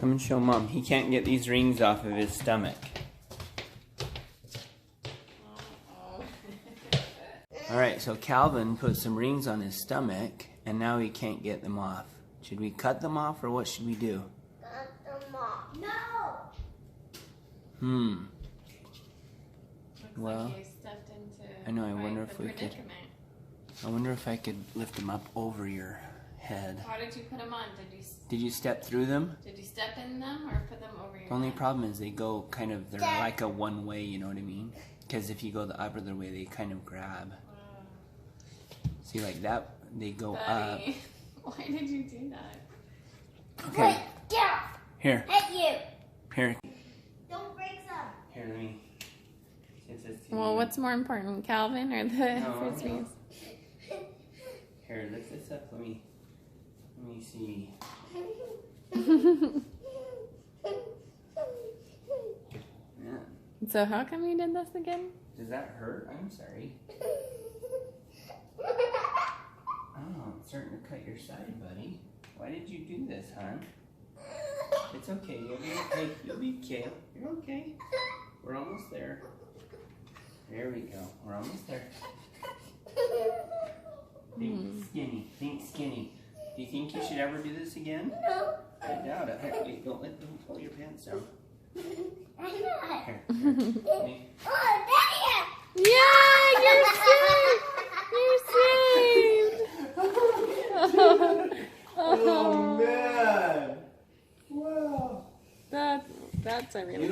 Come and show Mom. He can't get these rings off of his stomach. Alright, so Calvin put some rings on his stomach, and now he can't get them off. Should we cut them off, or what should we do? Cut them off. No! Well, like you stepped into I know, I wonder if we could... predicament. I wonder if I could lift them up over your head. How did you put them on? Did you step through them? Did you step in them or put them over your The only head? problem is they go kind of, they're like a one way, you know what I mean? Because if you go the other way, they kind of grab. See, like that, they go Buddy, why did you do that? up. Okay. Get off! Here. Hit you! Here. Don't break some. Here, let me. Well, what's more important, Calvin or the frisbees? Here, lift this up. Let me see. Yeah. So how come you did this again? Does that hurt? I'm sorry. Oh, it's starting to cut your side, buddy. Why did you do this, hon? It's okay. You'll be okay. You'll be okay. You're okay. We're almost there. There we go. We're almost there. Think skinny. Think skinny. Do you think you should ever do this again? No. I doubt it. Wait, don't let them pull your pants down. I'm not. Here. Let me. Oh, Daddy! Yeah, you're safe. You're safe. Oh man! Wow. That's a really